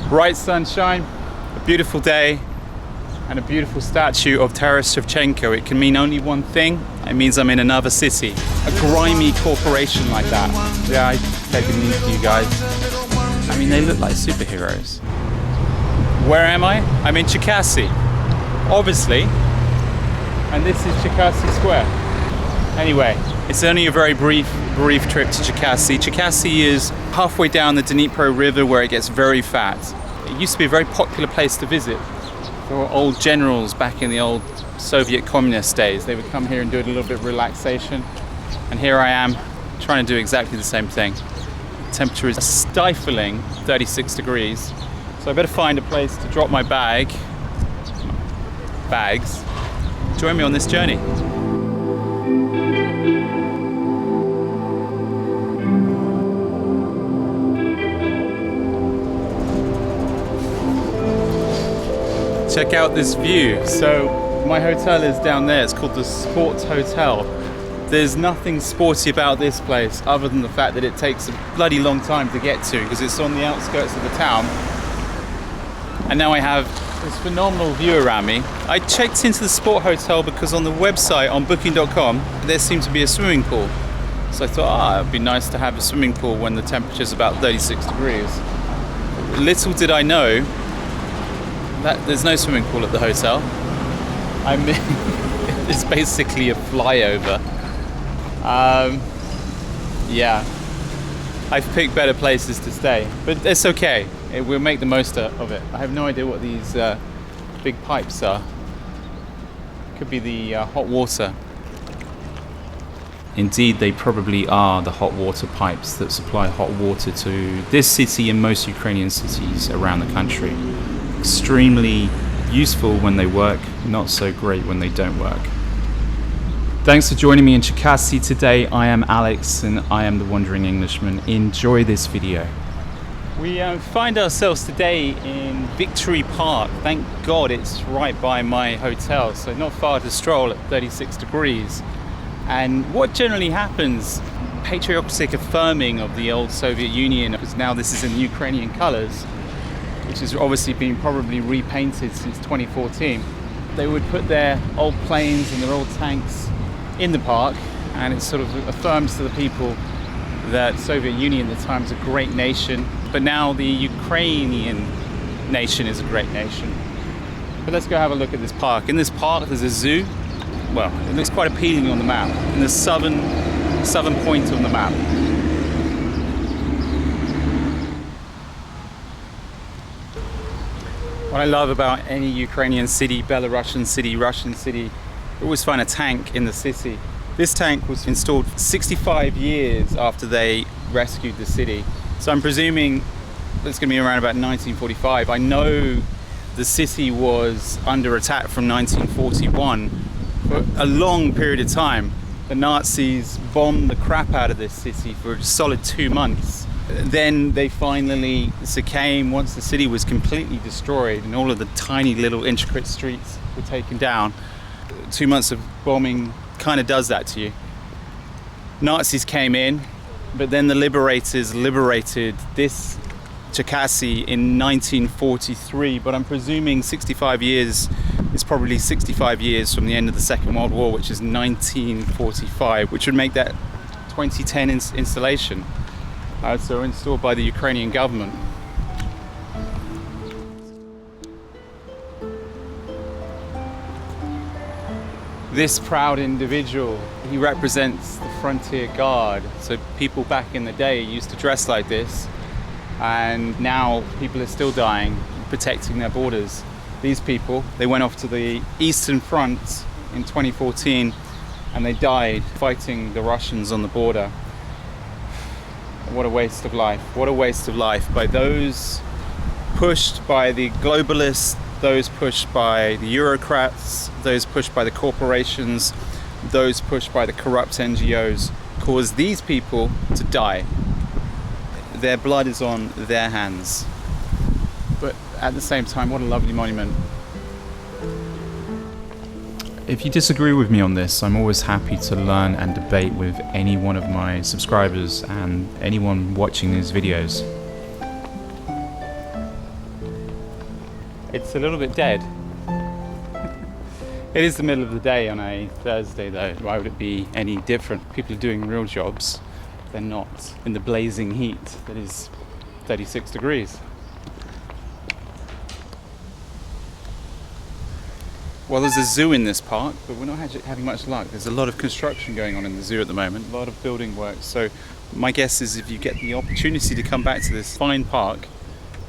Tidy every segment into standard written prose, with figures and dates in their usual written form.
Bright sunshine, a beautiful day, and a beautiful statue of Taras Shevchenko. It can mean only one thing. It means I'm in another city. A grimy corporation like that. Yeah, I take it easy to you guys. I mean, they look like superheroes. Where am I? I'm in Cherkasy, obviously. And this is Cherkasy Square. Anyway, it's only a very brief trip to Cherkasy. Cherkasy is halfway down the Dnieper River where it gets very fat. It used to be a very popular place to visit for old generals back in the old Soviet communist days. They would come here and do a little bit of relaxation. And here I am trying to do exactly the same thing. The temperature is stifling 36 degrees. So I better find a place to drop my bags. Join me on this journey. Check out this view. So my hotel is down there. It's called the Sports Hotel. There's nothing sporty about this place other than the fact that it takes a bloody long time to get to because it's on the outskirts of the town. And now I have this phenomenal view around me. I checked into the Sport Hotel because on the website on booking.com there seemed to be a swimming pool. So I thought, it'd be nice to have a swimming pool when the temperature's about 36 degrees. Little did I know that there's no swimming pool at the hotel. I mean, it's basically a flyover. Yeah, I've picked better places to stay, but it's okay. We'll make the most of it. I have no idea what these big pipes are. Could be the hot water. Indeed, they probably are the hot water pipes that supply hot water to this city and most Ukrainian cities around the country. Extremely useful when they work, not so great when they don't work. Thanks for joining me in Cherkasy today. I am Alex and I am the Wandering Englishman. Enjoy this video. We find ourselves today in Victory Park. Thank God it's right by my hotel, so not far to stroll at 36 degrees. And what generally happens, patriotic affirming of the old Soviet Union, because now this is in Ukrainian colors, which has obviously been probably repainted since 2014. They would put their old planes and their old tanks in the park, and it sort of affirms to the people that Soviet Union at the time was a great nation, but now the Ukrainian nation is a great nation. But let's go have a look at this park. In this park there's a zoo. Well, it looks quite appealing on the map, in the southern point on the map. What I love about any Ukrainian city, Belarusian city, Russian city, you always find a tank in the city. This tank was installed 65 years after they rescued the city. So I'm presuming it's going to be around about 1945. I know the city was under attack from 1941 for a long period of time. The Nazis bombed the crap out of this city for a solid 2 months. Then they finally succumbed once the city was completely destroyed and all of the tiny little intricate streets were taken down. 2 months of bombing kind of does that to you. Nazis came in, but then the Liberators liberated this Cherkasy in 1943, but I'm presuming 65 years is probably 65 years from the end of the Second World War, which is 1945, which would make that 2010 installation. So installed by the Ukrainian government. This proud individual, he represents the frontier guard. So people back in the day used to dress like this, and now people are still dying, protecting their borders. These people, they went off to the Eastern Front in 2014 and they died fighting the Russians on the border. What a waste of life. What a waste of life by those pushed by the globalists, those pushed by the Eurocrats, those pushed by the corporations, those pushed by the corrupt NGOs, cause these people to die. Their blood is on their hands. But at the same time, what a lovely monument. If you disagree with me on this, I'm always happy to learn and debate with any one of my subscribers and anyone watching these videos. It's a little bit dead. It is the middle of the day on a Thursday though. Why would it be any different? People are doing real jobs. They're not in the blazing heat that is 36 degrees. Well, there's a zoo in this park, but we're not having much luck. There's a lot of construction going on in the zoo at the moment, a lot of building work. So my guess is if you get the opportunity to come back to this fine park,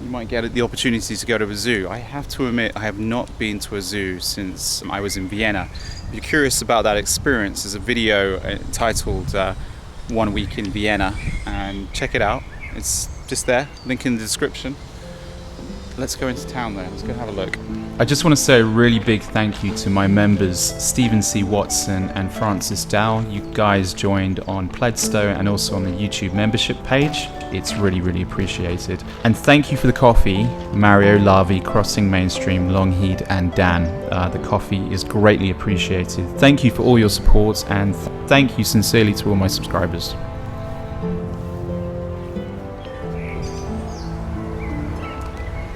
you might get the opportunity to go to a zoo. I have to admit, I have not been to a zoo since I was in Vienna. If you're curious about that experience, there's a video titled 1 Week in Vienna, and check it out. It's just there, link in the description. Let's go into town though, let's go have a look. I just want to say a really big thank you to my members, Stephen C. Watson and Francis Dow. You guys joined on Pledstow and also on the YouTube membership page. It's really, really appreciated. And thank you for the coffee, Mario, Lavi, Crossing Mainstream, Longheed and Dan. The coffee is greatly appreciated. Thank you for all your support, and thank you sincerely to all my subscribers.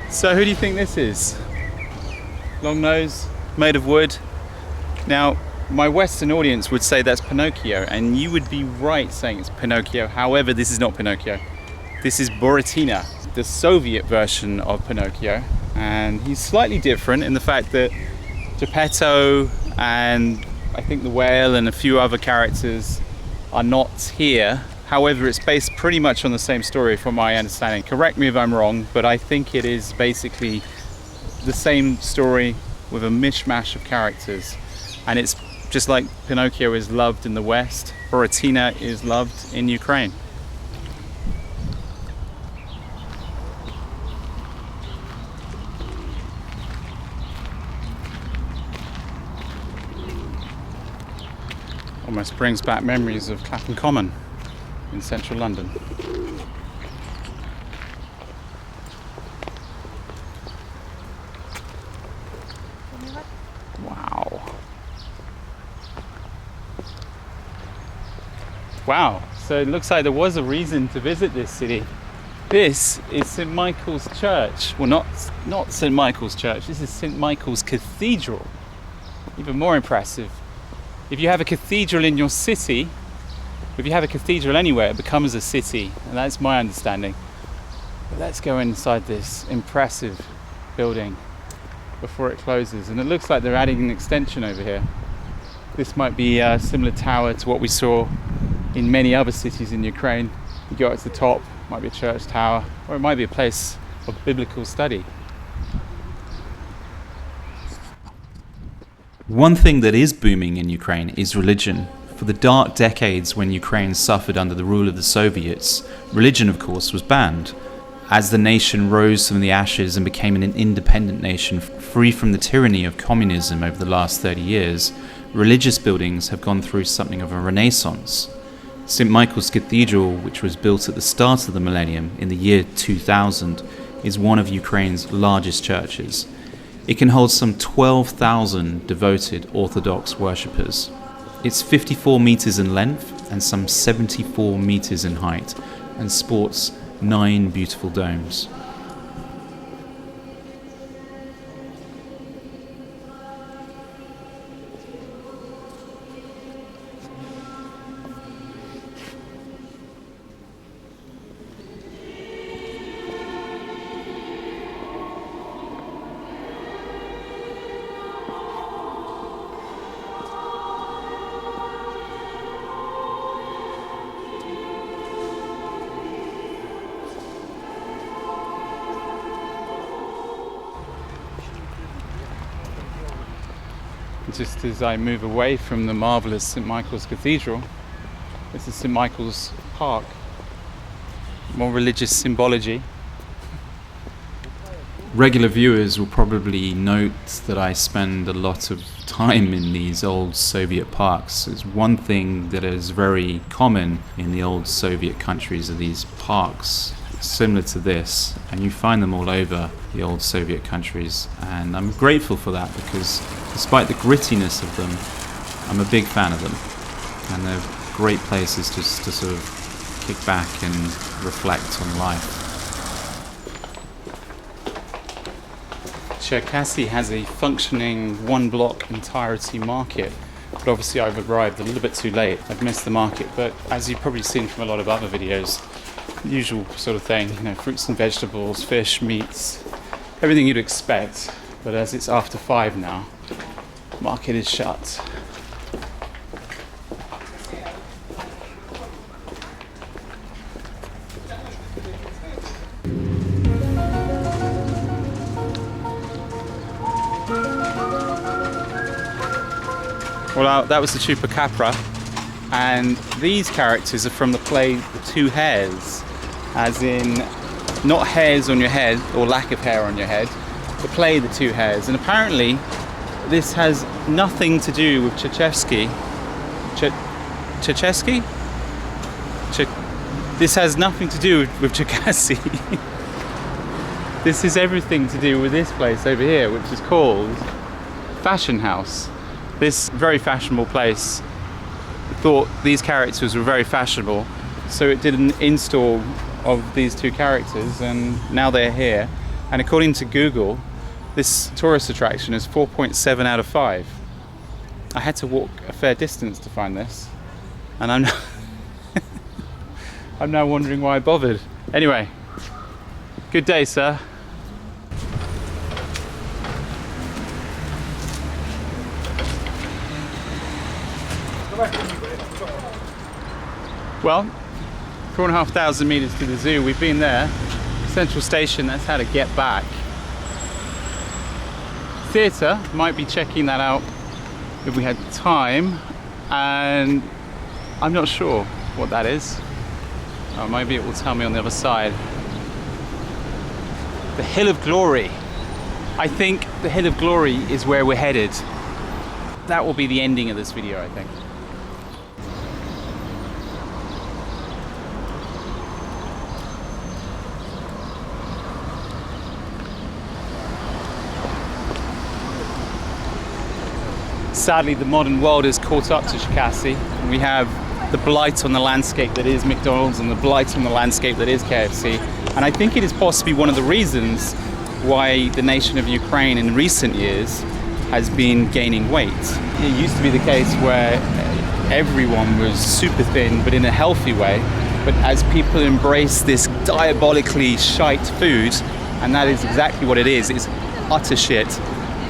So who do you think this is? Long nose, made of wood. Now, my Western audience would say that's Pinocchio, and you would be right saying it's Pinocchio. However, this is not Pinocchio. This is Buratino, the Soviet version of Pinocchio. And he's slightly different in the fact that Geppetto and I think the whale and a few other characters are not here. However, it's based pretty much on the same story from my understanding. Correct me if I'm wrong, but I think it is basically the same story with a mishmash of characters. And it's just like Pinocchio is loved in the West, Buratino is loved in Ukraine. Almost brings back memories of Clapham Common in central London. Wow. Wow, so it looks like there was a reason to visit this city. This is St. Michael's Church. Well, not St. Michael's Church, this is St. Michael's Cathedral. Even more impressive. If you have a cathedral in your city, if you have a cathedral anywhere, it becomes a city, and that's my understanding. But let's go inside this impressive building before it closes. And it looks like they're adding an extension over here. This might be a similar tower to what we saw in many other cities in Ukraine. You go up to the top, it might be a church tower, or it might be a place of biblical study. One thing that is booming in Ukraine is religion. For the dark decades when Ukraine suffered under the rule of the Soviets, religion, of course, was banned. As the nation rose from the ashes and became an independent nation free from the tyranny of communism over the last 30 years, religious buildings have gone through something of a renaissance. St. Michael's Cathedral, which was built at the start of the millennium in the year 2000, is one of Ukraine's largest churches. It can hold some 12,000 devoted Orthodox worshippers. It's 54 meters in length and some 74 meters in height, and sports 9 beautiful domes. Just as I move away from the marvellous St. Michael's Cathedral, this is St. Michael's Park. More religious symbology. Regular viewers will probably note that I spend a lot of time in these old Soviet parks. It's one thing that is very common in the old Soviet countries are these parks similar to this, and you find them all over the old Soviet countries, and I'm grateful for that because despite the grittiness of them, I'm a big fan of them, and they're great places just to sort of kick back and reflect on life. Cherkasy has a functioning one-block entirety market, but obviously I've arrived a little bit too late. I've missed the market, but as you've probably seen from a lot of other videos, usual sort of thing, you know, fruits and vegetables, fish, meats, everything you'd expect. But as it's after 5 now, market is shut. Well, that was the Chupacabra, and these characters are from the play The Two Hairs, as in not hairs on your head or lack of hair on your head, the play The Two Hairs. And apparently this has nothing to do with Cherkasy. Cherkasy? This has nothing to do with Cherkasy. This is everything to do with this place over here, which is called Fashion House. This very fashionable place thought these characters were very fashionable, so it did an install of these two characters, and now they're here. And according to Google, this tourist attraction is 4.7 out of 5. I had to walk a fair distance to find this, and I'm I'm now wondering why I bothered. Anyway, good day, sir. Well, 4,500 meters to the zoo. We've been there. Central Station, that's how to get back. Theatre, might be checking that out if we had time, and I'm not sure what that is. Maybe it will tell me on the other side. The Hill of Glory. I think the Hill of Glory is where we're headed. That will be the ending of this video, I think. Sadly, the modern world has caught up to Cherkasy. We have the blight on the landscape that is McDonald's and the blight on the landscape that is KFC. And I think it is possibly one of the reasons why the nation of Ukraine in recent years has been gaining weight. It used to be the case where everyone was super thin, but in a healthy way. But as people embrace this diabolically shite food, and that is exactly what it is, it's utter shit,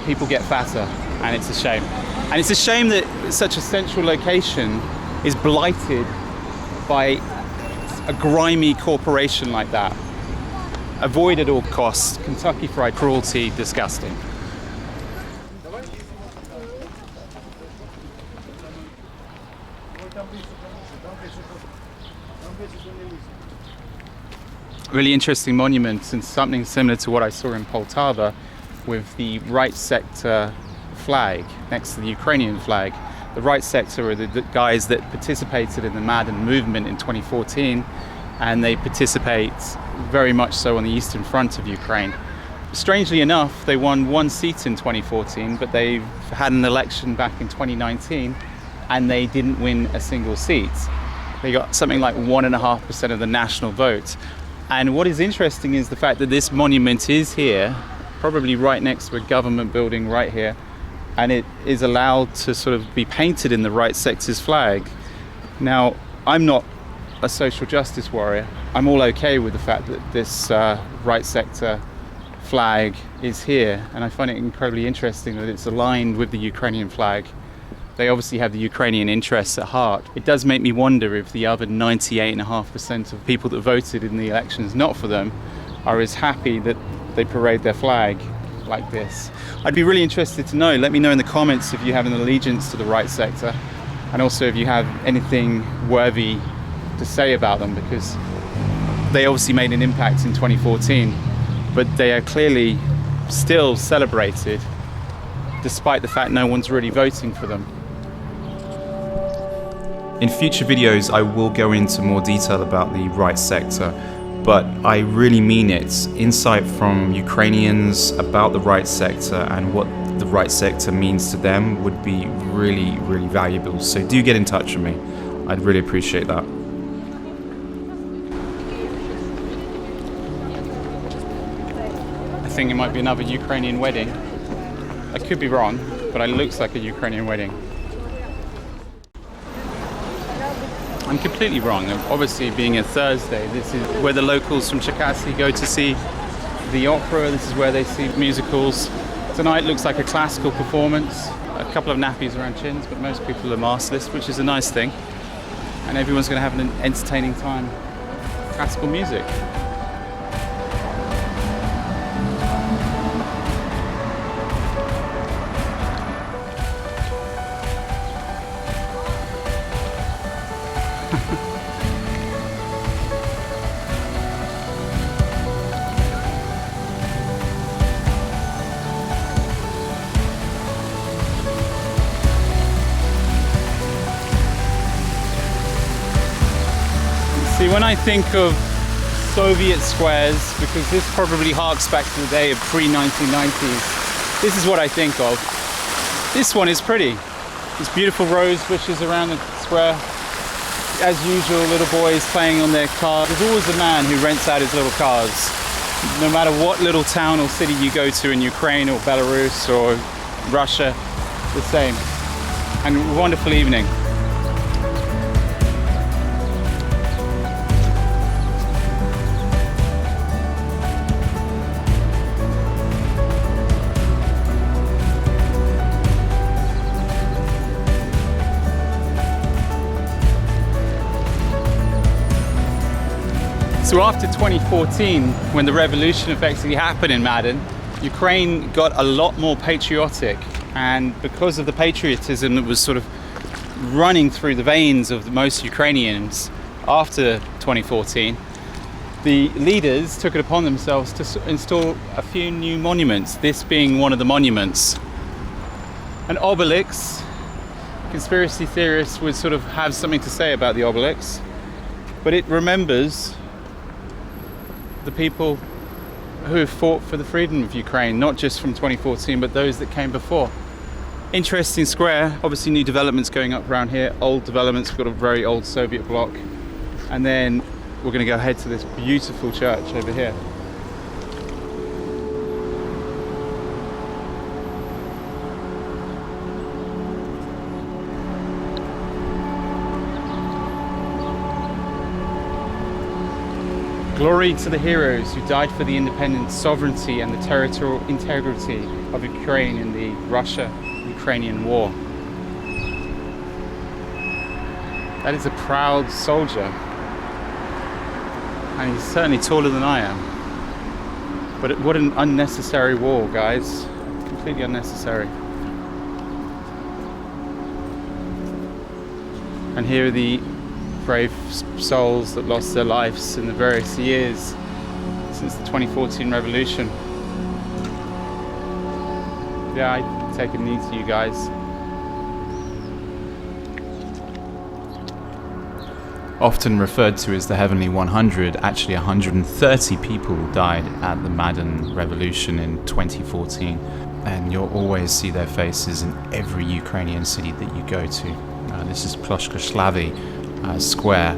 people get fatter, and it's a shame. And it's a shame that such a central location is blighted by a grimy corporation like that. Avoid at all costs. Kentucky Fried cruelty, disgusting. Really interesting monument, and something similar to what I saw in Poltava with the right sector flag next to the Ukrainian flag. The right sector are the guys that participated in the Maidan movement in 2014, and they participate very much so on the eastern front of Ukraine. Strangely enough, they won 1 seat in 2014, but they've had an election back in 2019 and they didn't win a single seat. They got something like 1.5% of the national vote. And what is interesting is the fact that this monument is here, probably right next to a government building right here, and it is allowed to sort of be painted in the right sector's flag. Now, I'm not a social justice warrior. I'm all okay with the fact that this right sector flag is here, and I find it incredibly interesting that it's aligned with the Ukrainian flag. They obviously have the Ukrainian interests at heart. It does make me wonder if the other 98.5% of people that voted in the elections not for them are as happy that they parade their flag like this. I'd be really interested to know. Let me know in the comments if you have an allegiance to the right sector, and also if you have anything worthy to say about them, because they obviously made an impact in 2014, but they are clearly still celebrated despite the fact no one's really voting for them. In future videos, I will go into more detail about the right sector, but I really mean it. Insight from Ukrainians about the right sector and what the right sector means to them would be really, really valuable. So do get in touch with me. I'd really appreciate that. I guessing it might be another Ukrainian wedding. I could be wrong, but it looks like a Ukrainian wedding. I'm completely wrong. Obviously, being a Thursday, this is where the locals from Cherkasy go to see the opera. This is where they see musicals. Tonight looks like a classical performance. A couple of nappies around chins, but most people are maskless, which is a nice thing. And everyone's going to have an entertaining time. Classical music. See, when I think of Soviet squares, because this probably harks back to the day of pre-1990s, this is what I think of. This one is pretty. These beautiful rose bushes around the square. As usual, little boys playing on their cars. There's always a man who rents out his little cars. No matter what little town or city you go to in Ukraine or Belarus or Russia, the same. And a wonderful evening. So after 2014, when the revolution effectively happened in Maidan, Ukraine got a lot more patriotic, and because of the patriotism that was sort of running through the veins of most Ukrainians after 2014, the leaders took it upon themselves to install a few new monuments, this being one of the monuments. An obelisk. Conspiracy theorists would sort of have something to say about the obelisk, but it remembers the people who have fought for the freedom of Ukraine, not just from 2014, but those that came before. Interesting square, obviously new developments going up around here, old developments, we've got a very old Soviet block, and then we're going to go ahead to this beautiful church over here. Glory to the heroes who died for the independence, sovereignty and the territorial integrity of Ukraine in the Russia-Ukrainian war. That is a proud soldier. And he's certainly taller than I am. But what an unnecessary war, guys. Completely unnecessary. And here are the brave souls that lost their lives in the various years since the 2014 revolution. Yeah, I take a knee to you guys. Often referred to as the Heavenly 100, actually 130 people died at the Maidan Revolution in 2014, and you'll always see their faces in every Ukrainian city that you go to. This is Ploshka Slavy Square,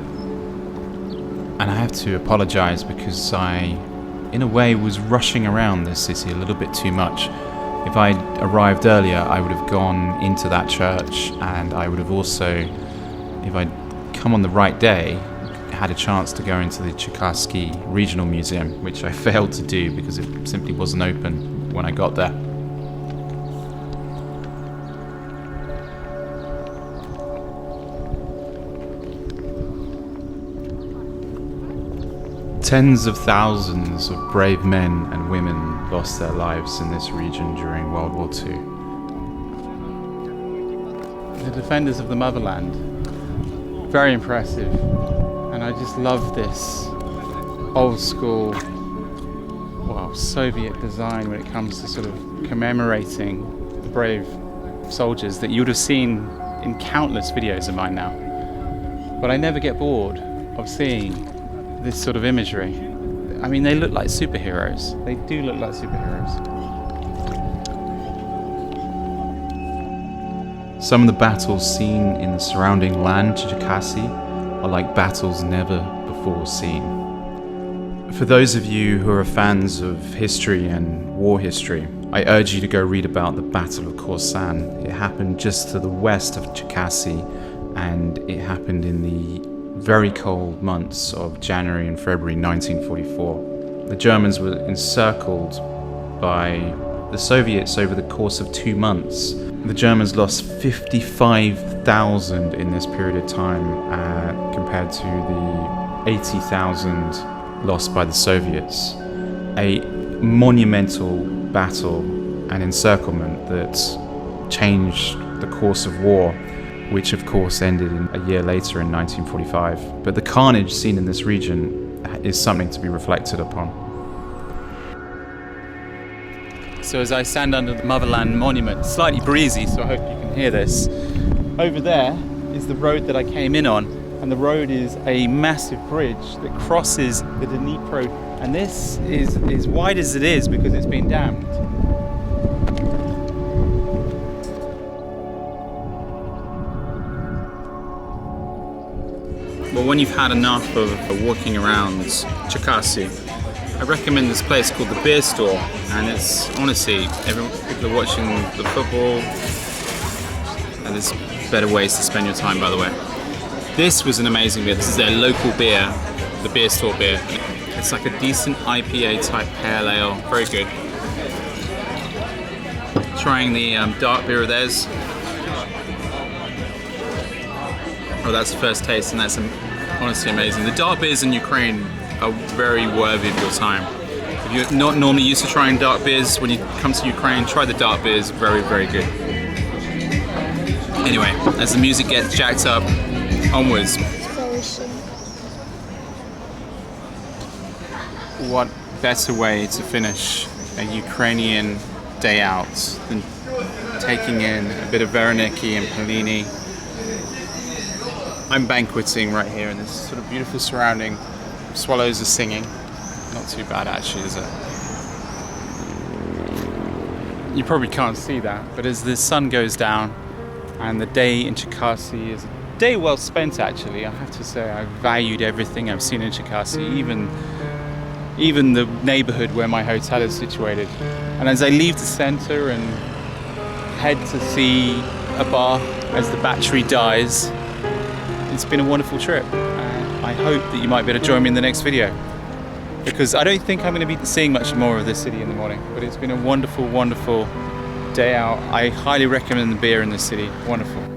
and I have to apologize because I, in a way, was rushing around this city a little bit too much. If I'd arrived earlier, I would have gone into that church, and I would have also, if I'd come on the right day, had a chance to go into the Cherkasy Regional Museum, which I failed to do because it simply wasn't open when I got there. Tens of thousands of brave men and women lost their lives in this region during World War II. The defenders of the Motherland. Very impressive. And I just love this old school, well, Soviet design when it comes to sort of commemorating the brave soldiers that you would have seen in countless videos of mine now. But I never get bored of seeing this sort of imagery. I mean, they look like superheroes. They do look like superheroes. Some of the battles seen in the surrounding land to Cherkasy are like battles never before seen. For those of you who are fans of history and war history, I urge you to go read about the Battle of Korsan. It happened just to the west of Cherkasy, and it happened in the very cold months of January and February 1944. The Germans were encircled by the Soviets over the course of 2 months. The Germans lost 55,000 in this period of time compared to the 80,000 lost by the Soviets. A monumental battle and encirclement that changed the course of war, which of course ended a year later in 1945. But the carnage seen in this region is something to be reflected upon. So as I stand under the Motherland monument, slightly breezy, so I hope you can hear this. Over there is the road that I came in on, and the road is a massive bridge that crosses the Dnieper, and this is as wide as it is because it's been dammed. Well, when you've had enough of walking around Cherkasy, I recommend this place called the Beer Store, and it's honestly, people are watching the football, and there's better ways to spend your time, by the way. This was an amazing beer. This is their local beer, the Beer Store beer. It's like a decent IPA type pale ale, very good. Trying the dark beer of theirs. Oh, that's the first taste, and that's honestly amazing. The dark beers in Ukraine are very worthy of your time. If you're not normally used to trying dark beers, when you come to Ukraine, try the dark beers, very, very good. Anyway, as the music gets jacked up, onwards. What better way to finish a Ukrainian day out than taking in a bit of Veroniky and Polini. I'm banqueting right here in this sort of beautiful surrounding. Swallows are singing. Not too bad actually, is it? You probably can't see that, but as the sun goes down and the day in Cherkasy is a day well spent actually, I have to say I valued everything I've seen in Cherkasy, even the neighborhood where my hotel is situated. And as I leave the center and head to see a bar as the battery dies, it's been a wonderful trip. I hope that you might be able to join me in the next video, because I don't think I'm going to be seeing much more of this city in the morning, but it's been a wonderful, wonderful day out. I highly recommend the beer in this city. Wonderful.